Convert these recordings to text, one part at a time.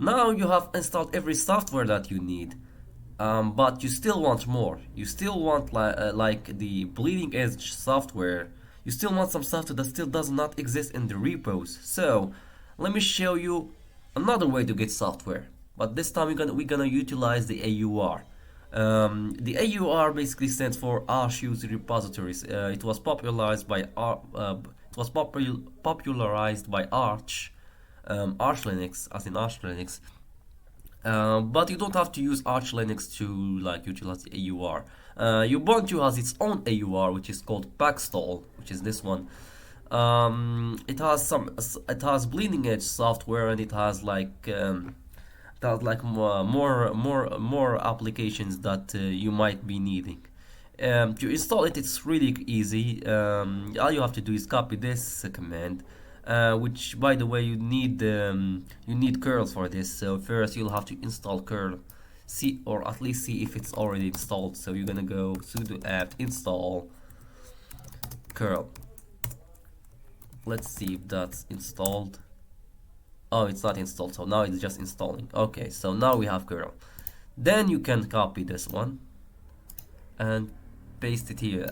Now you have installed every software that you need, but you still want more. You still want like the bleeding edge software. You still want some software that still does not exist in the repos. So let me show you another way to get software. But this time we're gonna utilize the AUR. The AUR basically stands for Arch User Repositories. It was popularized by popularized by Arch, Arch Linux, as in Arch Linux. But you don't have to use Arch Linux to like utilize the AUR. Ubuntu has its own AUR, which is called Packstall, which is this one. It has bleeding edge software, and it has like more applications that you might be needing. To install it, it's really easy. All you have to do is copy this command, which, by the way, you need curl for this. So first, you'll have to install curl, see or at least see if it's already installed. So you're gonna go sudo apt install curl. Let's see if that's installed. Oh, it's not installed, so now it's just installing. Okay, so now we have curl. Then you can copy this one and paste it here.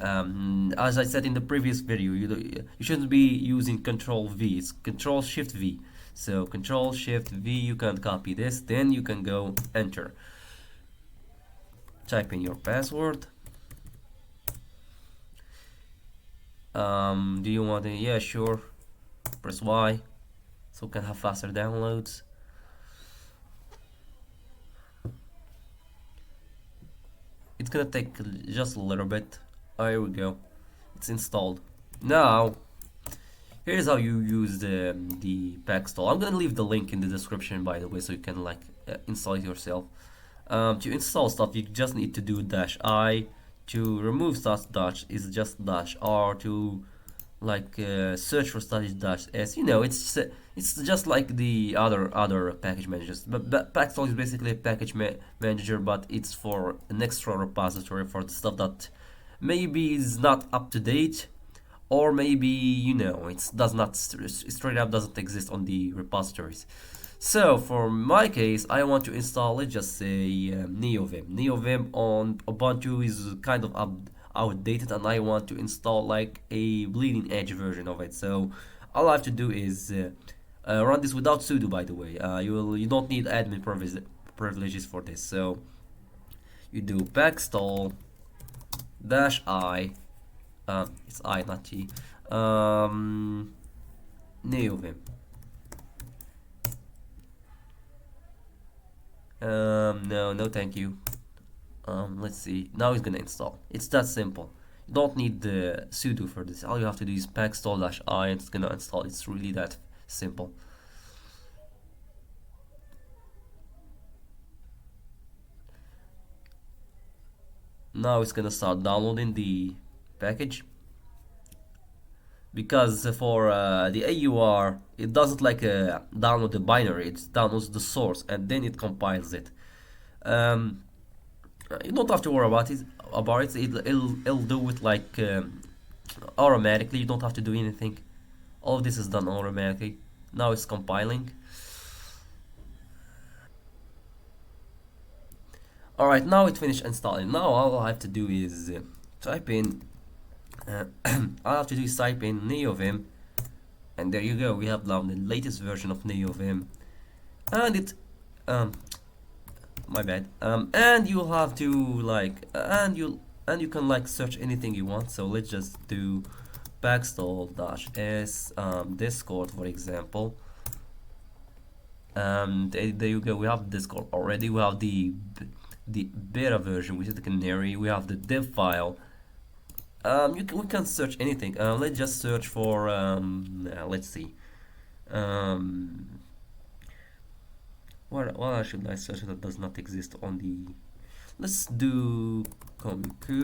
As I said in the previous video, you shouldn't be using Control V. It's Control Shift V. So Control Shift V, you can copy this. Then you can go enter. Type in your password. Do you want it? Yeah, sure. Press Y so we can have faster downloads. It's gonna take just a little bit. Oh, here we go. It's installed. Now, here's how you use the Packstall. I'm gonna leave the link in the description, by the way, so you can like install it yourself. To install stuff, you just need to do -I. To remove stuff, dash is just -R. To like search for stuff is -S. You know, it's just like the other package managers. But Packstall is basically a package manager, but it's for an extra repository for the stuff that maybe is not up to date, or maybe, you know, it does not straight up doesn't exist on the repositories. So for my case, I want to install, let's just say NeoVim. NeoVim on Ubuntu is kind of outdated, and I want to install like a bleeding edge version of it. So all I have to do is run this without sudo, by the way. You don't need admin privileges for this. So you do packstall -I, it's I, not T, NeoVim. No, thank you. Let's see. Now it's gonna install. It's that simple. You don't need the sudo for this. All you have to do is packstall -I, and it's gonna install. It's really that simple. Now it's gonna start downloading the package. Because for the AUR, it doesn't like download the binary, it downloads the source and then it compiles it. You don't have to worry about it. It'll do it like automatically. You don't have to do anything. All of this is done automatically. Now it's compiling. Alright, now it finished installing. Now all I have to do is type in all I have to do is type in NeoVim, and there you go. We have now the latest version of NeoVim, and it my bad. And you'll have to like and you can like search anything you want. So let's just do packstall-s Discord, for example. There you go. We have Discord already. We have the beta version, which is the canary. We have the div file. We can search anything. Let's just search for let's see. What should I search that does not exist on the? Let's do Komiku.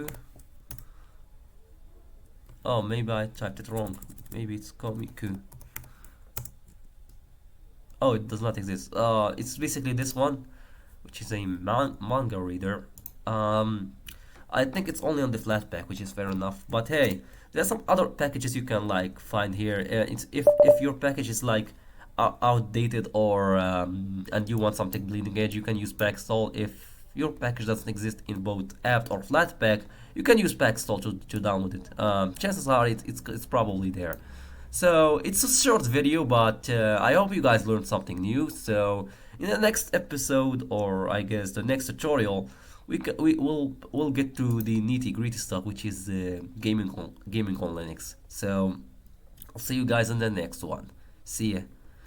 Oh, maybe I typed it wrong. Maybe it's Komiku. Oh, it does not exist. It's basically this one, which is a manga reader. I think it's only on the Flatpak, which is fair enough. But hey, there's some other packages you can like find here. It's if your package is like outdated or and you want something bleeding edge, you can use Packstall. If your package doesn't exist in both apt or flatpak, you can use Packstall to download it. Chances are it's probably there. So it's a short video, but I hope you guys learned something new. So in the next episode, or I guess the next tutorial, we'll get to the nitty gritty stuff, which is gaming on Linux. So I'll see you guys in the next one. See ya.